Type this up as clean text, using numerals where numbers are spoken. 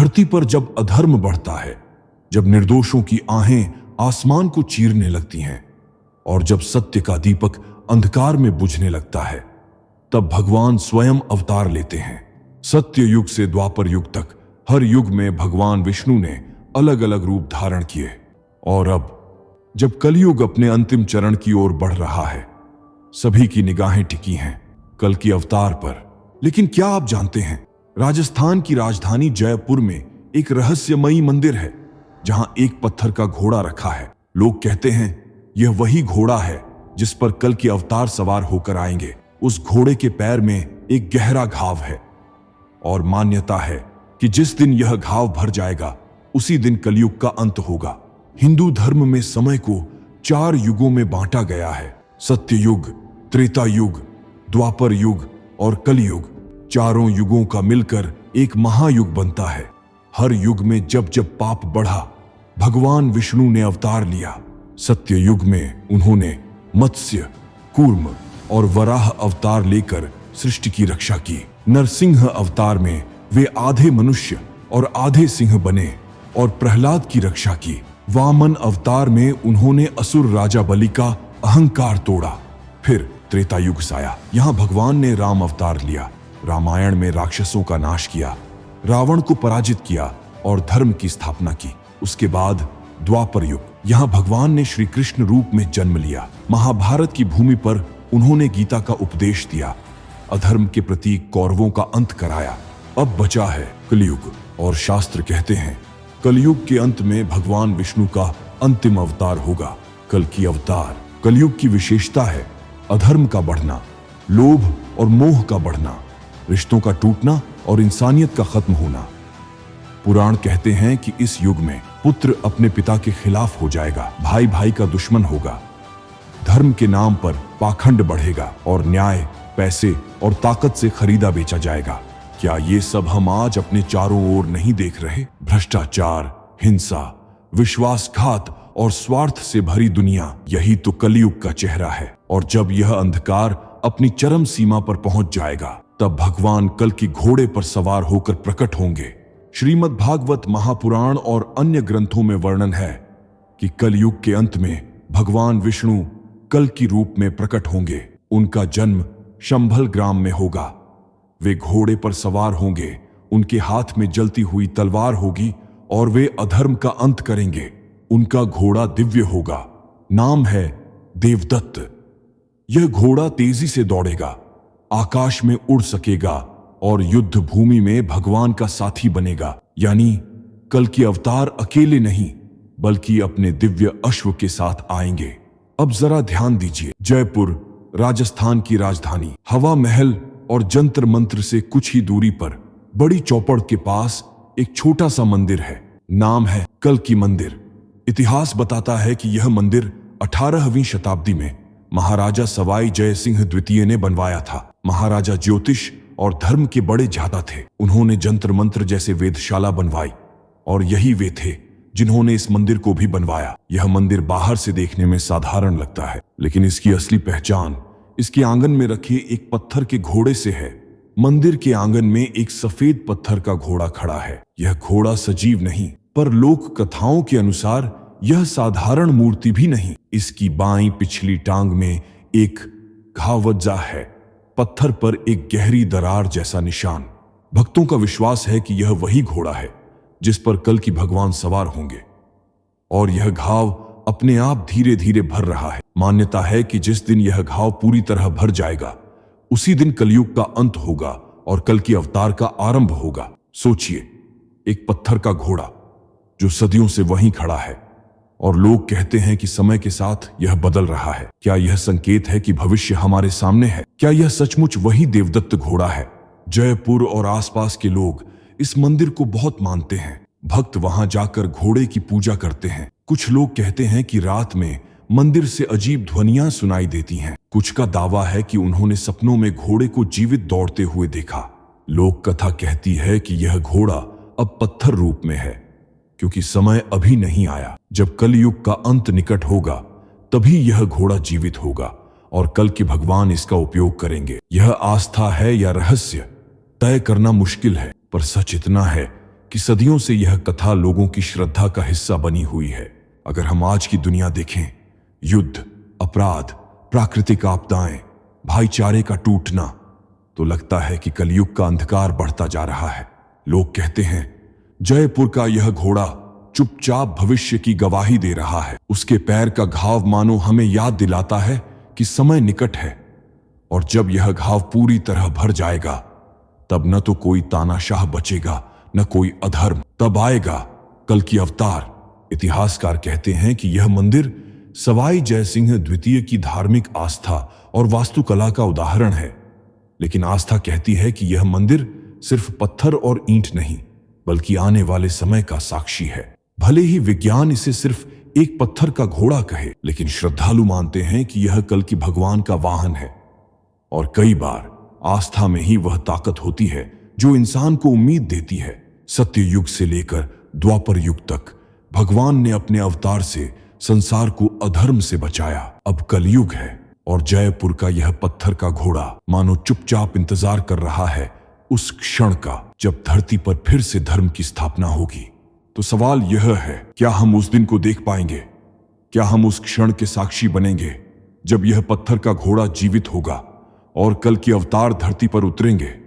धरती पर जब अधर्म बढ़ता है, जब निर्दोषों की आहें आसमान को चीरने लगती हैं और जब सत्य का दीपक अंधकार में बुझने लगता है, तब भगवान स्वयं अवतार लेते हैं। सत्य युग से द्वापर युग तक हर युग में भगवान विष्णु ने अलग अलग रूप धारण किए, और अब जब कलयुग अपने अंतिम चरण की ओर बढ़ रहा है, सभी की निगाहें टिकी हैं कल की अवतार पर। लेकिन क्या आप जानते हैं, राजस्थान की राजधानी जयपुर में एक रहस्यमयी मंदिर है जहां एक पत्थर का घोड़ा रखा है। लोग कहते हैं यह वही घोड़ा है जिस पर कल के अवतार सवार होकर आएंगे। उस घोड़े के पैर में एक गहरा घाव है और मान्यता है कि जिस दिन यह घाव भर जाएगा उसी दिन कलयुग का अंत होगा। हिंदू धर्म में समय को 4 युगों में बांटा गया है, सत्य युग, त्रेता युग, द्वापर युग और कलयुग। चारों युगों का मिलकर एक महायुग बनता है। हर युग में जब जब पाप बढ़ा, भगवान विष्णु ने अवतार लिया। सत्य युग में उन्होंने मत्स्य, कूर्म और वराह अवतार लेकर सृष्टि की रक्षा की। नरसिंह अवतार में वे आधे मनुष्य और आधे सिंह बने और प्रहलाद की रक्षा की। वामन अवतार में उन्होंने असुर राजा बलि का अहंकार तोड़ा। फिर त्रेता युग आया, यहां भगवान ने राम अवतार लिया। रामायण में राक्षसों का नाश किया, रावण को पराजित किया और धर्म की स्थापना की। उसके बाद द्वापर युग, यहां भगवान ने श्री कृष्ण रूप में जन्म लिया। महाभारत की भूमि पर उन्होंने गीता का उपदेश दिया, अधर्म के प्रतीक कौरवों का अंत कराया। अब बचा है कलयुग, और शास्त्र कहते हैं कलयुग के अंत में भगवान विष्णु का अंतिम अवतार होगा। कल की अवतार। कलयुग की विशेषता है अधर्म का बढ़ना, लोभ और मोह का बढ़ना, रिश्तों का टूटना और इंसानियत का खत्म होना। पुराण कहते हैं कि इस युग में पुत्र अपने पिता के खिलाफ हो जाएगा, भाई भाई का दुश्मन होगा, धर्म के नाम पर पाखंड बढ़ेगा और न्याय, पैसे और ताकत से खरीदा बेचा जाएगा। क्या ये सब हम आज अपने चारों ओर नहीं देख रहे? भ्रष्टाचार, हिंसा, विश्वासघात और स्वार्थ से भरी दुनिया, यही तो कलयुग का चेहरा है। और जब यह अंधकार अपनी चरम सीमा पर पहुंच जाएगा, तब भगवान कल की घोड़े पर सवार होकर प्रकट होंगे। श्रीमद् भागवत, महापुराण और अन्य ग्रंथों में वर्णन है कि कलयुग के अंत में भगवान विष्णु कल की रूप में प्रकट होंगे। उनका जन्म शंभल ग्राम में होगा। वे घोड़े पर सवार होंगे, उनके हाथ में जलती हुई तलवार होगी और वे अधर्म का अंत करेंगे। उनका घोड़ा दिव्य होगा, नाम है देवदत्त। यह घोड़ा तेजी से दौड़ेगा, आकाश में उड़ सकेगा और युद्ध भूमि में भगवान का साथी बनेगा। यानी कल की अवतार अकेले नहीं बल्कि अपने दिव्य अश्व के साथ आएंगे। अब जरा ध्यान दीजिए, जयपुर राजस्थान की राजधानी, हवा महल और जंतर मंत्र से कुछ ही दूरी पर बड़ी चौपड़ के पास एक छोटा सा मंदिर है। नाम है कल की मंदिर। इतिहास बताता है कि यह मंदिर 18वीं शताब्दी में महाराजा सवाई जय सिंह द्वितीय ने बनवाया था। महाराजा ज्योतिष और धर्म के बड़े ज्ञाता थे। उन्होंने जंतर मंत्र जैसे वेधशाला बनवाई और यही वे थे जिन्होंने इस मंदिर को भी बनवाया। यह मंदिर बाहर से देखने में साधारण लगता है, लेकिन इसकी असली पहचान इसके आंगन में रखे एक पत्थर के घोड़े से है। मंदिर के आंगन में एक सफेद पत्थर का घोड़ा खड़ा है। यह घोड़ा सजीव नहीं, पर लोक कथाओं के अनुसार यह साधारण मूर्ति भी नहीं। इसकी बाईं पिछली टांग में एक घावज्जा है, पत्थर पर एक गहरी दरार जैसा निशान। भक्तों का विश्वास है कि यह वही घोड़ा है जिस पर कल की भगवान सवार होंगे, और यह घाव अपने आप धीरे धीरे भर रहा है। मान्यता है कि जिस दिन यह घाव पूरी तरह भर जाएगा उसी दिन कलयुग का अंत होगा और कल की अवतार का आरंभ होगा। सोचिए, एक पत्थर का घोड़ा जो सदियों से वहीं खड़ा है, और लोग कहते हैं कि समय के साथ यह बदल रहा है। क्या यह संकेत है कि भविष्य हमारे सामने है? क्या यह सचमुच वही देवदत्त घोड़ा है? जयपुर और आसपास के लोग इस मंदिर को बहुत मानते हैं। भक्त वहां जाकर घोड़े की पूजा करते हैं। कुछ लोग कहते हैं कि रात में मंदिर से अजीब ध्वनियां सुनाई देती हैं। कुछ का दावा है कि उन्होंने सपनों में घोड़े को जीवित दौड़ते हुए देखा। लोक कथा कहती है कि यह घोड़ा अब पत्थर रूप में है, क्योंकि समय अभी नहीं आया। जब कलयुग का अंत निकट होगा तभी यह घोड़ा जीवित होगा और कल के भगवान इसका उपयोग करेंगे। यह आस्था है या रहस्य तय करना मुश्किल है, पर सच इतना है कि सदियों से यह कथा लोगों की श्रद्धा का हिस्सा बनी हुई है। अगर हम आज की दुनिया देखें, युद्ध, अपराध, प्राकृतिक आपदाएं, भाईचारे का टूटना, तो लगता है कि कलयुग का अंधकार बढ़ता जा रहा है। लोग कहते हैं, जयपुर का यह घोड़ा चुपचाप भविष्य की गवाही दे रहा है। उसके पैर का घाव मानो हमें याद दिलाता है कि समय निकट है, और जब यह घाव पूरी तरह भर जाएगा, तब न तो कोई तानाशाह बचेगा, न कोई अधर्म। तब आएगा कल की अवतार। इतिहासकार कहते हैं कि यह मंदिर सवाई जयसिंह द्वितीय की धार्मिक आस्था और वास्तुकला का उदाहरण है। लेकिन आस्था कहती है कि यह मंदिर सिर्फ पत्थर और ईंट नहीं, बल्कि आने वाले समय का साक्षी है। भले ही विज्ञान इसे सिर्फ एक पत्थर का घोड़ा कहे, लेकिन श्रद्धालु मानते हैं कि यह कल की भगवान का वाहन है। और कई बार आस्था में ही वह ताकत होती है जो इंसान को उम्मीद देती है। सत्य युग से लेकर द्वापर युग तक भगवान ने अपने अवतार से संसार को अधर्म से बचाया। अब कलयुग है और जयपुर का यह पत्थर का घोड़ा मानो चुपचाप इंतजार कर रहा है उस क्षण का जब धरती पर फिर से धर्म की स्थापना होगी। तो सवाल यह है, क्या हम उस दिन को देख पाएंगे? क्या हम उस क्षण के साक्षी बनेंगे जब यह पत्थर का घोड़ा जीवित होगा और कल की अवतार धरती पर उतरेंगे?